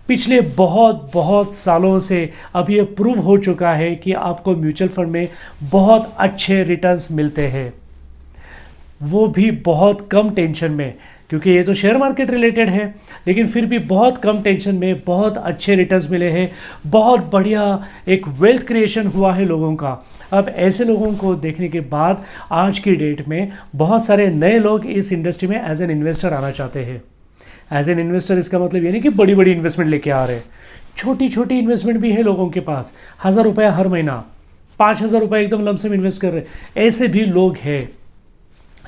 पिछले बहुत बहुत सालों से अब ये प्रूव हो चुका है कि आपको म्यूचुअल फंड में बहुत अच्छे रिटर्न्स मिलते हैं, वो भी बहुत कम टेंशन में। क्योंकि ये तो शेयर मार्केट रिलेटेड है, लेकिन फिर भी बहुत कम टेंशन में बहुत अच्छे रिटर्न्स मिले हैं। बहुत बढ़िया एक वेल्थ क्रिएशन हुआ है लोगों का। अब ऐसे लोगों को देखने के बाद आज की डेट में बहुत सारे नए लोग इस इंडस्ट्री में एज एन इन्वेस्टर आना चाहते हैं। एज एन इन्वेस्टर इसका मतलब ये नहीं कि बड़ी बड़ी इन्वेस्टमेंट लेके आ रहे हैं, छोटी छोटी इन्वेस्टमेंट भी है लोगों के पास। 1000 रुपया हर महीना, 5000 रुपये एकदम लमसम इन्वेस्ट कर रहे हैं, ऐसे भी लोग हैं।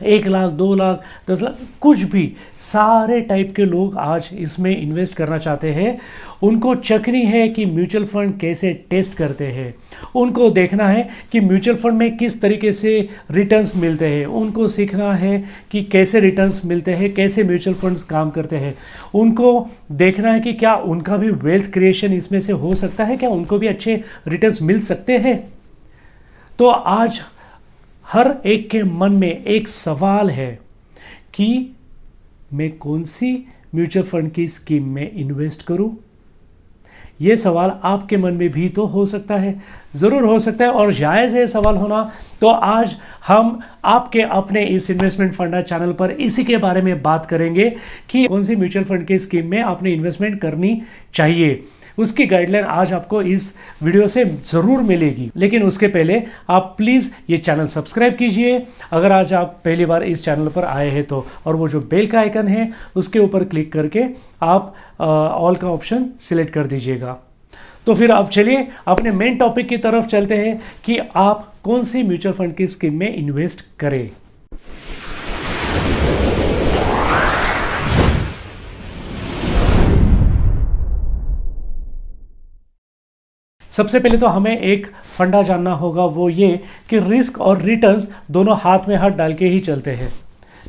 1 लाख, 2 लाख, 10 लाख, कुछ भी, सारे टाइप के लोग आज इसमें इन्वेस्ट करना चाहते हैं। उनको चखनी है कि म्यूचुअल फंड कैसे टेस्ट करते हैं, उनको देखना है कि म्यूचुअल फंड में किस तरीके से रिटर्न्स मिलते हैं, उनको सीखना है कि कैसे रिटर्न्स मिलते हैं, कैसे म्यूचुअल फंड्स काम करते हैं। उनको देखना है कि क्या उनका भी वेल्थ क्रिएशन इसमें से हो सकता है, क्या उनको भी अच्छे रिटर्न्स मिल सकते हैं। तो आज हर एक के मन में एक सवाल है कि मैं कौन सी म्यूचुअल फंड की स्कीम में इन्वेस्ट करूं। ये सवाल आपके मन में भी तो हो सकता है, ज़रूर हो सकता है, और जायज़ है सवाल होना। तो आज हम आपके अपने इस इन्वेस्टमेंट फंडा चैनल पर इसी के बारे में बात करेंगे कि कौन सी म्यूचुअल फंड की स्कीम में आपने इन्वेस्टमेंट करनी चाहिए। उसकी गाइडलाइन आज आपको इस वीडियो से ज़रूर मिलेगी। लेकिन उसके पहले आप प्लीज़ ये चैनल सब्सक्राइब कीजिए अगर आज आप पहली बार इस चैनल पर आए हैं तो, और वो जो बेल का आइकन है उसके ऊपर क्लिक करके आप ऑल का ऑप्शन सिलेक्ट कर दीजिएगा। तो फिर अब चलिए अपने मेन टॉपिक की तरफ चलते हैं कि आप कौन सी म्यूचुअल फंड की स्कीम में इन्वेस्ट करें। सबसे पहले तो हमें एक फंडा जानना होगा, वो ये कि रिस्क और रिटर्न्स दोनों हाथ में हाथ डाल के ही चलते हैं।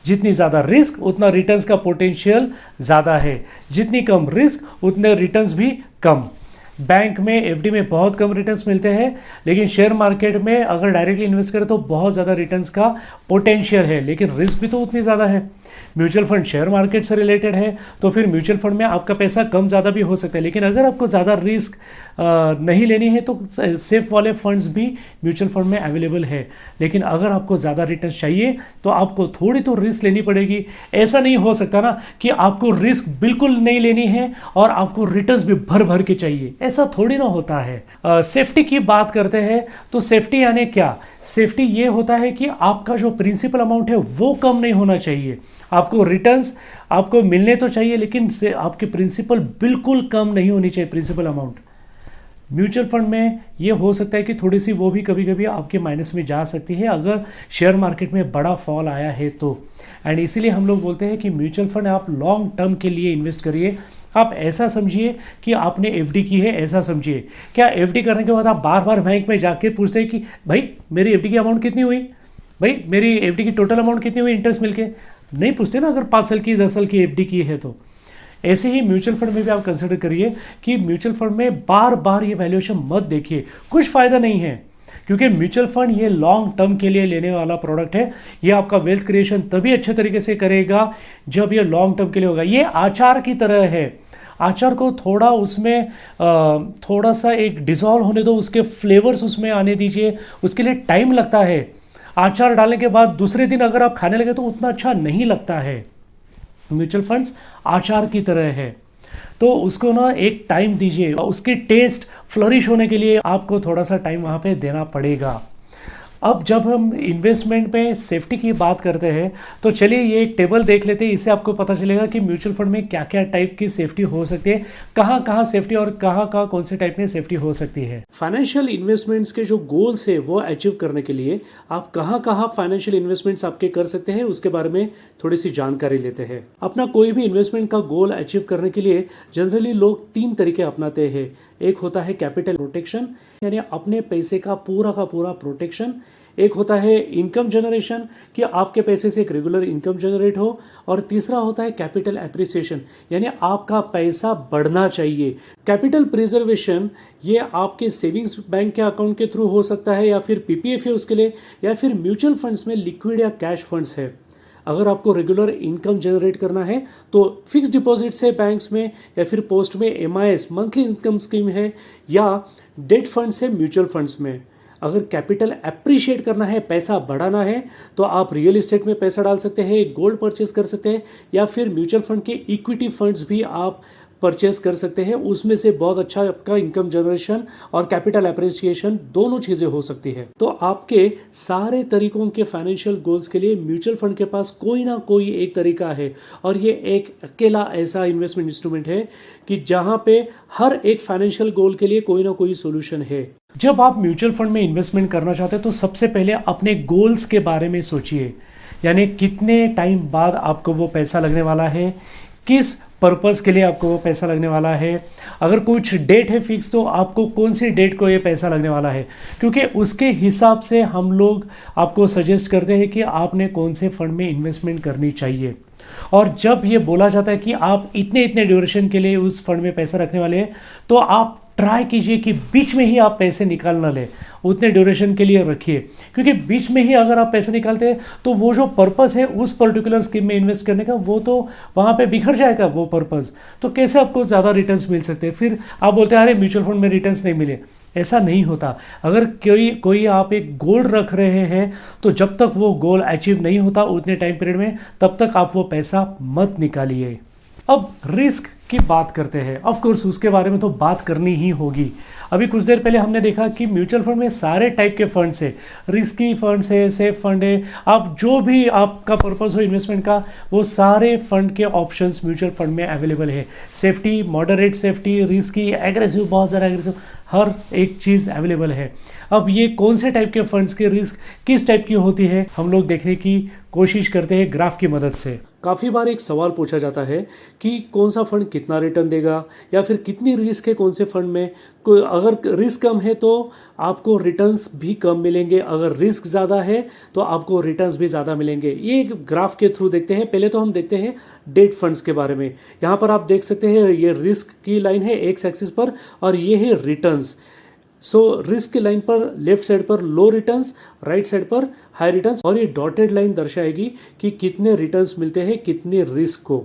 जितनी ज़्यादा रिस्क उतना रिटर्न्स का पोटेंशियल ज़्यादा है, जितनी कम रिस्क उतने रिटर्न्स भी कम। बैंक में एफडी में बहुत कम रिटर्न्स मिलते हैं, लेकिन शेयर मार्केट में अगर डायरेक्टली इन्वेस्ट करें तो बहुत ज़्यादा रिटर्न्स का पोटेंशियल है, लेकिन रिस्क भी तो उतनी ज़्यादा है। म्यूचुअल फंड शेयर मार्केट से रिलेटेड है, तो फिर म्यूचुअल फंड में आपका पैसा कम ज़्यादा भी हो सकता है। लेकिन अगर आपको ज़्यादा रिस्क नहीं लेनी है तो सेफ वाले फंड्स भी म्यूचुअल फंड में अवेलेबल है। लेकिन अगर आपको ज़्यादा रिटर्न चाहिए तो आपको थोड़ी तो रिस्क लेनी पड़ेगी। ऐसा नहीं हो सकता ना कि आपको रिस्क बिल्कुल नहीं लेनी है और आपको रिटर्न्स भी भर भर के चाहिए, ऐसा थोड़ी ना होता है। सेफ्टी की बात करते हैं तो सेफ्टी यानी क्या? सेफ्टी ये होता है कि आपका जो प्रिंसिपल अमाउंट है वो कम नहीं होना चाहिए। आपको रिटर्न्स आपको मिलने तो चाहिए, लेकिन से आपके प्रिंसिपल बिल्कुल कम नहीं होनी चाहिए, प्रिंसिपल अमाउंट। म्यूचुअल फंड में ये हो सकता है कि थोड़ी सी वो भी कभी कभी आपके माइनस में जा सकती है अगर शेयर मार्केट में बड़ा फॉल आया है तो। एंड इसीलिए हम लोग बोलते हैं कि म्यूचुअल फंड आप लॉन्ग टर्म के लिए इन्वेस्ट करिए। आप ऐसा समझिए कि आपने एफडी की है, ऐसा समझिए। क्या एफडी करने के बाद आप बार बार बैंक में जाके पूछते हैं कि भाई मेरी एफडी की अमाउंट कितनी हुई, भाई मेरी एफडी की टोटल अमाउंट कितनी हुई इंटरेस्ट मिलके? नहीं पूछते ना, अगर 5 साल की 10 साल की एफडी की है तो। ऐसे ही म्यूचुअल फंड में भी आप कंसिडर करिए कि म्यूचुअल फंड में बार बार ये वैल्यूएशन मत देखिए, कुछ फ़ायदा नहीं है। क्योंकि म्यूचुअल फंड ये लॉन्ग टर्म के लिए लेने वाला प्रोडक्ट है। ये आपका वेल्थ क्रिएशन तभी अच्छे तरीके से करेगा जब ये लॉन्ग टर्म के लिए होगा। ये आचार की तरह है, आचार को थोड़ा उसमें थोड़ा सा एक डिज़ोल्व होने दो, उसके फ्लेवर्स उसमें आने दीजिए, उसके लिए टाइम लगता है। आचार डालने के बाद दूसरे दिन अगर आप खाने लगे तो उतना अच्छा नहीं लगता है। म्यूचुअल फंड्स आचार की तरह है, तो उसको ना एक टाइम दीजिए, उसकी टेस्ट फ्लरिश होने के लिए आपको थोड़ा सा टाइम वहाँ पे देना पड़ेगा। अब जब हम इन्वेस्टमेंट में सेफ्टी की बात करते हैं तो चलिए ये एक टेबल देख लेते हैं। इससे आपको पता चलेगा कि म्यूचुअल फंड में क्या क्या टाइप की सेफ्टी हो सकती है, कहाँ कहाँ सेफ्टी और कहाँ कहाँ कौन से टाइप में सेफ्टी हो सकती है। फाइनेंशियल इन्वेस्टमेंट्स के जो गोल्स है वो अचीव करने के लिए आप कहाँ कहाँ फाइनेंशियल इन्वेस्टमेंट्स आपके कर सकते हैं, उसके बारे में थोड़ी सी जानकारी लेते हैं। अपना कोई भी इन्वेस्टमेंट का गोल अचीव करने के लिए जनरली लोग 3 तरीके अपनाते हैं। एक होता है कैपिटल प्रोटेक्शन, यानी अपने पैसे का पूरा प्रोटेक्शन। एक होता है इनकम जनरेशन, कि आपके पैसे से एक रेगुलर इनकम जनरेट हो। और तीसरा होता है कैपिटल एप्रिसिएशन, यानी आपका पैसा बढ़ना चाहिए। कैपिटल प्रिजर्वेशन ये आपके सेविंग्स बैंक के अकाउंट के थ्रू हो सकता है, या फिर पीपीएफ है उसके लिए, या फिर म्यूचुअल फंड्स में लिक्विड या कैश फंड्स है। अगर आपको रेगुलर इनकम जनरेट करना है तो फिक्स डिपॉजिट से बैंक्स में या फिर पोस्ट में MIS मंथली इनकम स्कीम है, या डेट फंड से म्यूचुअल फंड्स में। अगर कैपिटल अप्रिशिएट करना है, पैसा बढ़ाना है, तो आप रियल इस्टेट में पैसा डाल सकते हैं, गोल्ड परचेज कर सकते हैं, या फिर म्यूचुअल फंड के इक्विटी फंड्स भी आप परचेस कर सकते हैं। उसमें से बहुत अच्छा आपका इनकम जनरेशन और कैपिटल अप्रिसिएशन दोनों चीज़ें हो सकती है। तो आपके सारे तरीकों के फाइनेंशियल गोल्स के लिए म्यूचुअल फंड के पास कोई ना कोई एक तरीका है, और ये एक अकेला ऐसा इन्वेस्टमेंट इंस्ट्रूमेंट है कि जहां पे हर एक फाइनेंशियल गोल के लिए कोई ना कोई सोल्यूशन है। जब आप म्यूचुअल फंड में इन्वेस्टमेंट करना चाहते हैं तो सबसे पहले अपने गोल्स के बारे में सोचिए, यानी कितने टाइम बाद आपको वो पैसा लगने वाला है, किस पर्पस के लिए आपको वो पैसा लगने वाला है। अगर कुछ डेट है फिक्स तो आपको कौन सी डेट को ये पैसा लगने वाला है, क्योंकि उसके हिसाब से हम लोग आपको सजेस्ट करते हैं कि आपने कौन से फंड में इन्वेस्टमेंट करनी चाहिए। और जब ये बोला जाता है कि आप इतने इतने ड्यूरेशन के लिए उस फंड में पैसा रखने वाले हैं, तो आप ट्राई कीजिए कि बीच में ही आप पैसे निकाल ना लें, उतने ड्यूरेशन के लिए रखिए, क्योंकि बीच में ही अगर आप पैसे निकालते हैं तो वो जो पर्पस है उस पर्टिकुलर स्कीम में इन्वेस्ट करने का, वो तो वहाँ पे बिखर जाएगा वो पर्पस। तो कैसे आपको ज़्यादा रिटर्न्स मिल सकते हैं? फिर आप बोलते हैं अरे म्यूचुअल फंड में रिटर्न्स नहीं मिले। ऐसा नहीं होता। अगर कोई आप एक गोल रख रहे हैं तो जब तक वो गोल अचीव नहीं होता उतने टाइम पीरियड में, तब तक आप वो पैसा मत निकालिए। अब रिस्क की बात करते हैं। ऑफ कोर्स उसके बारे में तो बात करनी ही होगी। अभी कुछ देर पहले हमने देखा कि म्यूचुअल फंड में सारे टाइप के फंड्स है, रिस्की फंड्स है, सेफ फंड है, आप जो भी आपका पर्पस हो इन्वेस्टमेंट का, वो सारे फंड के ऑप्शंस म्यूचुअल फंड में अवेलेबल है। Safety, moderate safety, risky, aggressive, बहुत ज़्यादा एग्रेसिव, हर एक चीज़ अवेलेबल है। अब ये कौन से टाइप के फंड्स के रिस्क किस टाइप की होती है, हम लोग देखने की कोशिश करते हैं ग्राफ की मदद से। काफ़ी बार एक सवाल पूछा जाता है कि कौन सा फंड कितना रिटर्न देगा, या फिर कितनी रिस्क है कौन से फंड में। अगर रिस्क कम है तो आपको रिटर्न्स भी कम मिलेंगे, अगर रिस्क ज़्यादा है तो आपको रिटर्न्स भी ज़्यादा मिलेंगे। ये एक ग्राफ के थ्रू देखते हैं। पहले तो हम देखते हैं डेट फंड्स के बारे में। यहाँ पर आप देख सकते हैं ये रिस्क की लाइन है एक्स एक्सिस पर, और ये है रिटर्न्स। सो रिस्क की लाइन पर लेफ्ट साइड पर लो रिटर्न्स, राइट साइड पर हाई रिटर्न्स, और ये डॉटेड लाइन दर्शाएगी कि कितने रिटर्न्स मिलते हैं कितने रिस्क को।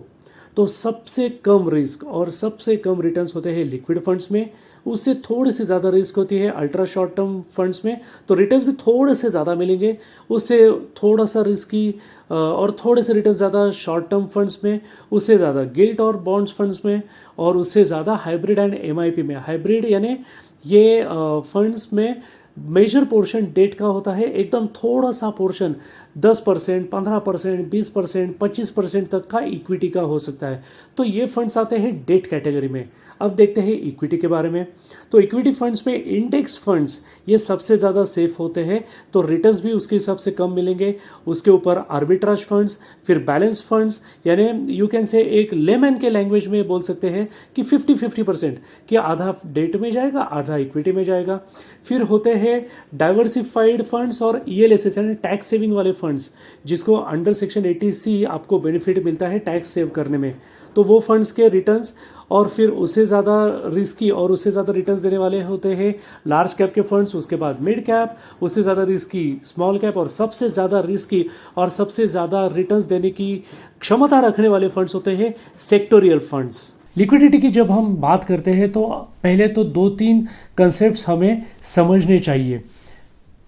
तो सबसे कम रिस्क और सबसे कम रिटर्न्स होते हैं लिक्विड फंड्स में, उससे थोड़ी सी ज़्यादा रिस्क होती है अल्ट्रा शॉर्ट टर्म फंड्स में, तो रिटर्न्स भी थोड़े से ज़्यादा मिलेंगे। उससे थोड़ा सा रिस्की और थोड़े से रिटर्न ज़्यादा शॉर्ट टर्म फंड्स में, उससे ज़्यादा गिल्ट और बॉन्ड्स फंड्स में, और उससे ज़्यादा हाइब्रिड एंड MIP में। हाइब्रिड यानी ये फंड्स में मेजर पोर्शन डेट का होता है, एकदम थोड़ा सा पोर्शन 10%, 15%, 20%, 25% तक का इक्विटी का हो सकता है। तो ये फंड्स आते हैं डेट कैटेगरी में। अब देखते हैं इक्विटी के बारे में। तो इक्विटी फंड्स में इंडेक्स फंड्स ये सबसे ज़्यादा सेफ होते हैं, तो रिटर्न्स भी उसके हिसाब से कम मिलेंगे। उसके ऊपर आर्बिट्राज फंड्स, फिर बैलेंस फंड्स, यानी यू कैन से एक लेमैन के लैंग्वेज में बोल सकते हैं कि 50-50% कि आधा डेट में जाएगा आधा इक्विटी में जाएगा। फिर होते हैं डाइवर्सिफाइड फंड्स और ELSS यानी टैक्स सेविंग वाले फंड्स, जिसको अंडर सेक्शन 80C आपको बेनिफिट मिलता है टैक्स सेव करने में। तो वो फंड्स के रिटर्न्स, और फिर उससे ज़्यादा रिस्की और उससे ज़्यादा रिटर्न्स देने वाले होते हैं लार्ज कैप के फंड्स, उसके बाद मिड कैप, उससे ज़्यादा रिस्की स्मॉल कैप, और सबसे ज़्यादा रिस्की और सबसे ज़्यादा रिटर्न्स देने की क्षमता रखने वाले फंड्स होते हैं सेक्टोरियल फंड्स। लिक्विडिटी की जब हम बात करते हैं तो पहले तो 2-3 कंसेप्ट्स हमें समझने चाहिए।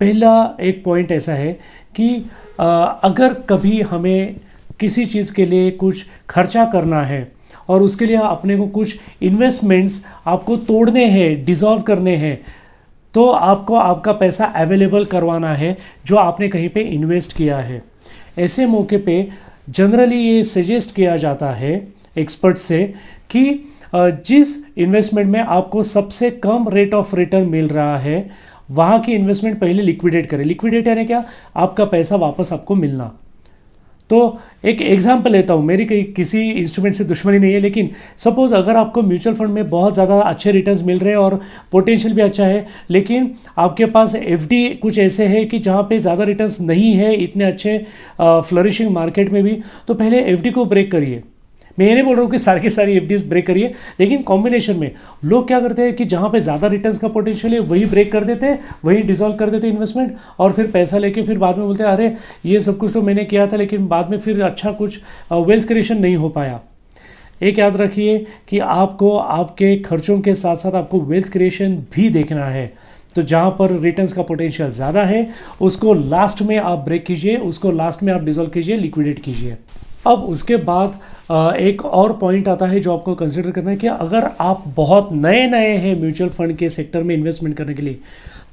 पहला एक पॉइंट ऐसा है कि अगर कभी हमें किसी चीज़ के लिए कुछ खर्चा करना है और उसके लिए अपने को कुछ इन्वेस्टमेंट्स आपको तोड़ने हैं, डिसॉल्व करने हैं, तो आपको आपका पैसा अवेलेबल करवाना है जो आपने कहीं पे इन्वेस्ट किया है। ऐसे मौके पे जनरली ये सजेस्ट किया जाता है एक्सपर्ट से कि जिस इन्वेस्टमेंट में आपको सबसे कम रेट ऑफ रिटर्न मिल रहा है वहाँ की इन्वेस्टमेंट पहले लिक्विडेट करें। लिक्विडेट यानी क्या? आपका पैसा वापस आपको मिलना। तो एक एग्जांपल लेता हूँ, मेरी किसी इंस्ट्रूमेंट से दुश्मनी नहीं है, लेकिन सपोज़ अगर आपको म्यूचुअल फंड में बहुत ज़्यादा अच्छे रिटर्न्स मिल रहे हैं और पोटेंशियल भी अच्छा है, लेकिन आपके पास FD कुछ ऐसे है कि जहाँ पे ज़्यादा रिटर्न्स नहीं है इतने अच्छे फ्लरिशिंग मार्केट में भी, तो पहले FD को ब्रेक करिए। मैं ये नहीं बोल रहा हूँ कि सारी की सारी एफडीज ब्रेक करिए, लेकिन कॉम्बिनेशन में लोग क्या करते हैं कि जहाँ पे ज़्यादा रिटर्न्स का पोटेंशियल है वही ब्रेक कर देते हैं, वही डिसॉल्व कर देते हैं इन्वेस्टमेंट, और फिर पैसा लेके फिर बाद में बोलते हैं अरे ये सब कुछ तो मैंने किया था लेकिन बाद में फिर अच्छा कुछ वेल्थ क्रिएशन नहीं हो पाया। एक याद रखिए कि आपको आपके खर्चों के साथ साथ आपको वेल्थ क्रिएशन भी देखना है। तो जहाँ पर रिटर्न्स का पोटेंशियल ज़्यादा है उसको लास्ट में आप ब्रेक कीजिए, उसको लास्ट में आप डिसॉल्व कीजिए, लिक्विडेट कीजिए। अब उसके बाद एक और पॉइंट आता है जो आपको कंसिडर करना है कि अगर आप बहुत नए नए हैं म्यूचुअल फंड के सेक्टर में इन्वेस्टमेंट करने के लिए,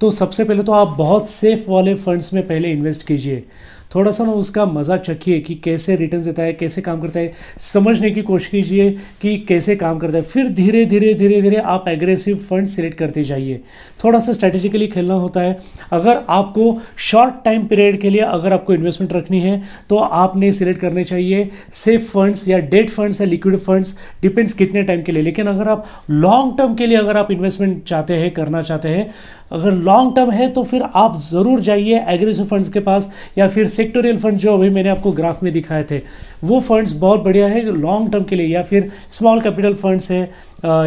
तो सबसे पहले तो आप बहुत सेफ वाले फंड्स में पहले इन्वेस्ट कीजिए। थोड़ा सा ना उसका मज़ा चखिए कि कैसे रिटर्न देता है, कैसे काम करता है, समझने की कोशिश कीजिए कि कैसे काम करता है। फिर धीरे धीरे धीरे धीरे आप एग्रेसिव फंड सिलेक्ट करते जाइए। थोड़ा सा स्ट्रैटेजिकली खेलना होता है। अगर आपको शॉर्ट टाइम पीरियड के लिए अगर आपको इन्वेस्टमेंट रखनी है तो आपने सिलेक्ट करने चाहिए सेफ फंड्स या डेट फंड्स या लिक्विड फंड्स, डिपेंड्स कितने टाइम के लिए। लेकिन अगर आप लॉन्ग टर्म के लिए अगर आप इन्वेस्टमेंट चाहते हैं, करना चाहते हैं, अगर लॉन्ग टर्म है तो फिर आप ज़रूर जाइए एग्रेसिव फंड्स के पास, या फिर सेक्टोरियल फंड जो अभी मैंने आपको ग्राफ में दिखाए थे वो फंड्स बहुत बढ़िया है लॉन्ग टर्म के लिए, या फिर स्मॉल कैपिटल फंड्स है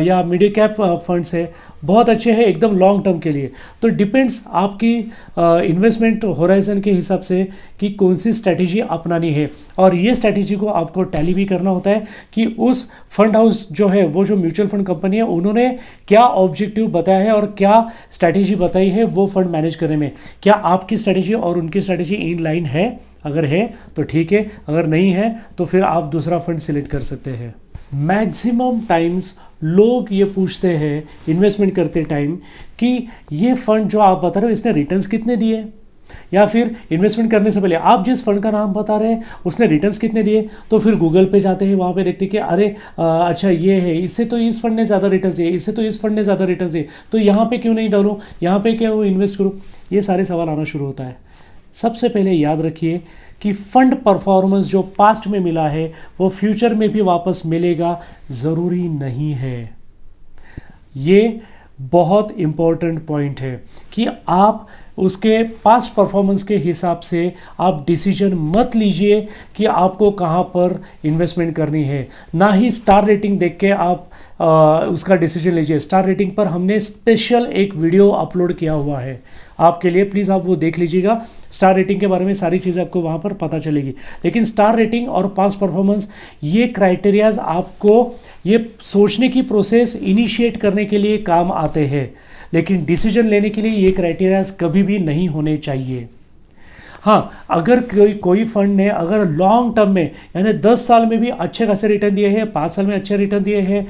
या मिडिल कैप फंड्स है, बहुत अच्छे हैं एकदम लॉन्ग टर्म के लिए। तो डिपेंड्स आपकी इन्वेस्टमेंट होराइजन के हिसाब से कि कौन सी स्ट्रैटेजी अपनानी है, और ये स्ट्रैटेजी को आपको टैली भी करना होता है कि उस फंड हाउस जो है, वो जो म्यूचुअल फंड कंपनी है, उन्होंने क्या ऑब्जेक्टिव बताया है और क्या स्ट्रैटेजी बताई है वो फंड मैनेज करने में। क्या आपकी स्ट्रैटेजी और उनकी स्ट्रैटेजी इन लाइन है? अगर है तो ठीक है, अगर नहीं है तो फिर आप दूसरा फंड सिलेक्ट कर सकते हैं। मैक्सिमम टाइम्स लोग ये पूछते हैं इन्वेस्टमेंट करते टाइम कि ये फंड जो आप बता रहे हो इसने रिटर्न्स कितने दिए, या फिर इन्वेस्टमेंट करने से पहले आप जिस फंड का नाम बता रहे हैं उसने रिटर्न्स कितने दिए। तो फिर गूगल पे जाते हैं, वहाँ पे देखते हैं कि अरे अच्छा ये है, इससे तो इस फंड ने ज़्यादा रिटर्न्स दिए, इससे तो इस फंड ने ज़्यादा रिटर्न्स दिए, तो यहाँ पे क्यों नहीं डालूँ, यहाँ पे क्यों इन्वेस्ट करूँ। ये सारे सवाल आना शुरू होता है। सबसे पहले याद रखिए कि फंड परफॉर्मेंस जो पास्ट में मिला है वो फ्यूचर में भी वापस मिलेगा ज़रूरी नहीं है। ये बहुत इम्पॉर्टेंट पॉइंट है कि आप उसके पास्ट परफॉर्मेंस के हिसाब से आप डिसीजन मत लीजिए कि आपको कहाँ पर इन्वेस्टमेंट करनी है। ना ही स्टार रेटिंग देख के आप उसका डिसीजन लीजिए। स्टार रेटिंग पर हमने स्पेशल एक वीडियो अपलोड किया हुआ है आपके लिए, प्लीज़ आप वो देख लीजिएगा। स्टार रेटिंग के बारे में सारी चीज़ें आपको वहाँ पर पता चलेगी। लेकिन स्टार रेटिंग और पास्ट परफॉर्मेंस ये क्राइटेरियाज आपको ये सोचने की प्रोसेस इनिशिएट करने के लिए काम आते हैं, लेकिन डिसीजन लेने के लिए ये क्राइटेरियाज कभी भी नहीं होने चाहिए। हाँ, अगर कोई फंड ने अगर लॉन्ग टर्म में यानी 10 साल में भी अच्छे खासे रिटर्न दिए हैं, 5 साल में अच्छे रिटर्न दिए हैं,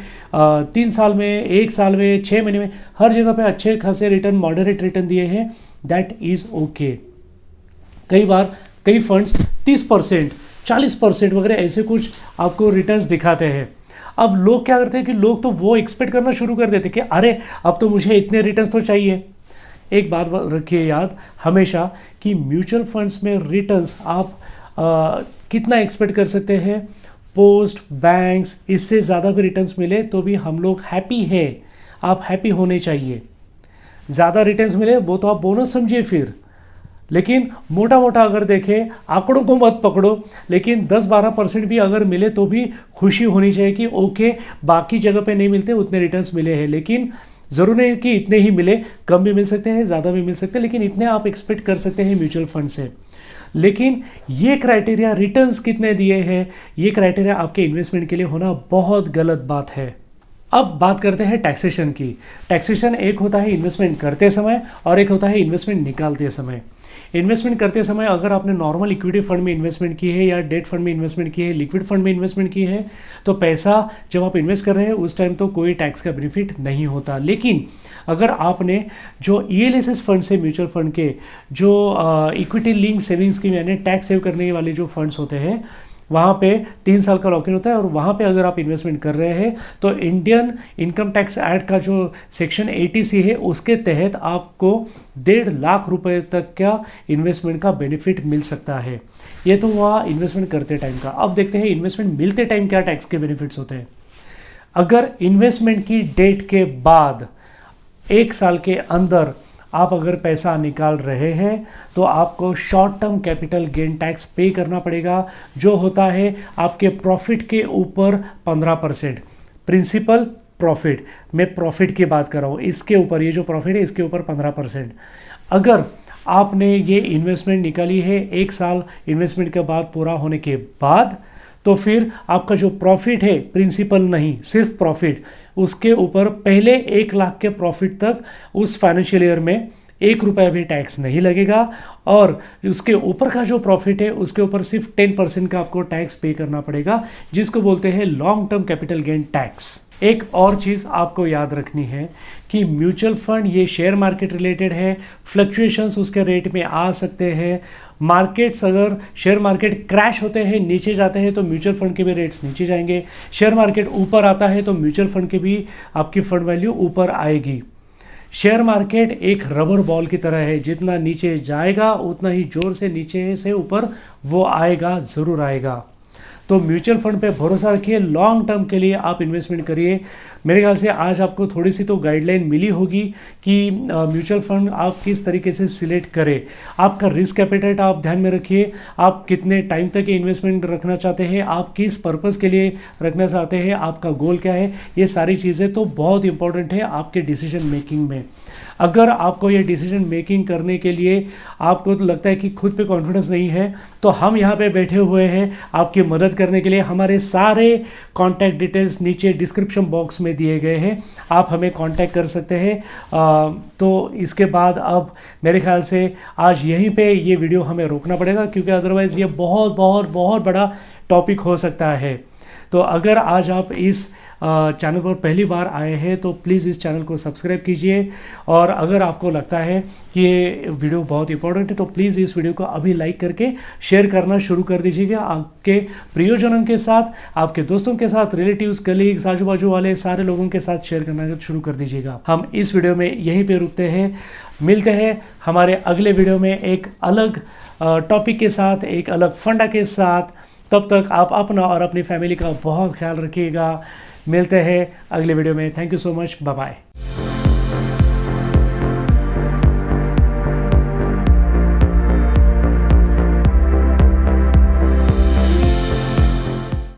3 साल में, 1 साल में, 6 महीने में, हर जगह पे अच्छे खासे रिटर्न, मॉडरेट रिटर्न दिए हैं, दैट इज़ ओके। कई बार कई फंड्स 30%, 40% वगैरह ऐसे कुछ आपको रिटर्न्स दिखाते हैं। अब लोग क्या करते हैं कि लोग तो वो एक्सपेक्ट करना शुरू कर देते कि अरे अब तो मुझे इतने रिटर्न्स तो चाहिए। एक बात रखिए याद हमेशा कि म्यूचुअल फंड्स में रिटर्न्स आप कितना एक्सपेक्ट कर सकते हैं। पोस्ट, बैंक्स, इससे ज़्यादा भी रिटर्न्स मिले तो भी हम लोग हैप्पी है, आप हैप्पी होने चाहिए। ज़्यादा रिटर्न्स मिले वो तो आप बोनस समझिए फिर, लेकिन मोटा मोटा अगर देखें, आंकड़ों को मत पकड़ो, लेकिन 10-12% भी अगर मिले तो भी खुशी होनी चाहिए कि ओके बाकी जगह पे नहीं मिलते उतने रिटर्न्स मिले हैं। लेकिन ज़रूर नहीं कि इतने ही मिले, कम भी मिल सकते हैं, ज़्यादा भी मिल सकते हैं, लेकिन इतने आप एक्सपेक्ट कर सकते हैं म्यूचुअल फंड से। लेकिन ये क्राइटेरिया रिटर्न्स कितने दिए हैं, ये क्राइटेरिया आपके इन्वेस्टमेंट के लिए होना बहुत गलत बात है। अब बात करते हैं टैक्सेशन की। टैक्सेशन एक होता है इन्वेस्टमेंट करते समय और एक होता है इन्वेस्टमेंट निकालते समय। इन्वेस्टमेंट करते समय अगर आपने नॉर्मल इक्विटी फंड में इन्वेस्टमेंट की है या डेट फंड में इन्वेस्टमेंट की है, लिक्विड फंड में इन्वेस्टमेंट की है, तो पैसा जब आप इन्वेस्ट कर रहे हैं उस टाइम तो कोई टैक्स का बेनिफिट नहीं होता। लेकिन अगर आपने जो ELSS फंड से म्यूचुअल फंड के जो इक्विटी लिंक सेविंग्स की यानी टैक्स सेव करने वाले जो फंड्स होते हैं वहाँ पे 3 साल का लॉक इन होता है, और वहाँ पे अगर आप इन्वेस्टमेंट कर रहे हैं तो इंडियन इनकम टैक्स एक्ट का जो सेक्शन 80C है उसके तहत आपको 1.5 लाख रुपए तक का इन्वेस्टमेंट का बेनिफिट मिल सकता है। ये तो हुआ इन्वेस्टमेंट करते टाइम का। अब देखते हैं इन्वेस्टमेंट मिलते टाइम क्या टैक्स के बेनिफिट्स होते हैं। अगर इन्वेस्टमेंट की डेट के बाद 1 साल के अंदर आप अगर पैसा निकाल रहे हैं तो आपको short term capital gain tax पे करना पड़ेगा, जो होता है आपके प्रॉफिट के ऊपर 15%। प्रिंसिपल प्रॉफिट, मैं प्रॉफिट की बात कर रहा हूँ, इसके ऊपर, ये जो प्रॉफिट है इसके ऊपर 15%। अगर आपने ये इन्वेस्टमेंट निकाली है 1 साल इन्वेस्टमेंट के बाद पूरा होने के बाद, तो फिर आपका जो प्रॉफिट है, प्रिंसिपल नहीं सिर्फ प्रॉफिट, उसके ऊपर पहले 1 लाख के प्रॉफिट तक उस फाइनेंशियल ईयर में 1 रुपया भी टैक्स नहीं लगेगा, और उसके ऊपर का जो प्रॉफिट है उसके ऊपर सिर्फ 10% का आपको टैक्स पे करना पड़ेगा, जिसको बोलते हैं long term capital gain tax. एक और चीज़ आपको याद रखनी है कि म्यूचुअल फंड ये शेयर मार्केट रिलेटेड है, फ्लक्चुएशंस उसके रेट में आ सकते हैं। मार्केट्स, अगर शेयर मार्केट क्रैश होते हैं, नीचे जाते हैं, तो म्यूचुअल फंड के भी रेट्स नीचे जाएंगे। शेयर मार्केट ऊपर आता है तो म्यूचुअल फंड के भी आपकी फंड वैल्यू ऊपर आएगी। शेयर मार्केट एक रबर बॉल की तरह है, जितना नीचे जाएगा उतना ही जोर से नीचे से ऊपर वो आएगा, ज़रूर आएगा। तो म्यूचुअल फंड पे भरोसा रखिए, लॉन्ग टर्म के लिए आप इन्वेस्टमेंट करिए। मेरे ख्याल से आज आपको थोड़ी सी तो गाइडलाइन मिली होगी कि म्यूचुअल फंड आप किस तरीके से सिलेक्ट करें। आपका रिस्क एपेटाइट आप ध्यान में रखिए, आप कितने टाइम तक इन्वेस्टमेंट रखना चाहते हैं, आप किस पर्पज़ के लिए रखना चाहते हैं, आपका गोल क्या है, ये सारी चीज़ें तो बहुत इंपॉर्टेंट है आपके डिसीजन मेकिंग में। अगर आपको ये डिसीजन मेकिंग करने के लिए आपको तो लगता है कि खुद पे कॉन्फिडेंस नहीं है, तो हम यहाँ पे बैठे हुए हैं आपकी मदद करने के लिए। हमारे सारे कॉन्टैक्ट डिटेल्स नीचे डिस्क्रिप्शन बॉक्स में दिए गए हैं, आप हमें कॉन्टैक्ट कर सकते हैं। तो इसके बाद अब मेरे ख्याल से आज यहीं पे ये वीडियो हमें रोकना पड़ेगा, क्योंकि अदरवाइज़ ये बहुत बहुत बहुत बड़ा टॉपिक हो सकता है। तो अगर आज आप इस चैनल पर पहली बार आए हैं तो प्लीज़ इस चैनल को सब्सक्राइब कीजिए, और अगर आपको लगता है कि ये वीडियो बहुत इंपॉर्टेंट है तो प्लीज़ इस वीडियो को अभी लाइक करके शेयर करना शुरू कर दीजिएगा आपके प्रियजनों के साथ, आपके दोस्तों के साथ, रिलेटिव्स, कलीग्स, आजू बाजू वाले सारे लोगों के साथ शेयर करना शुरू कर दीजिएगा। हम इस वीडियो में यहीं पर रुकते हैं, मिलते हैं हमारे अगले वीडियो में एक अलग टॉपिक के साथ, एक अलग फंडा के साथ। तब तक आप अपना और अपनी फैमिली का बहुत ख्याल रखिएगा। मिलते हैं अगले वीडियो में। Thank you so much, bye bye.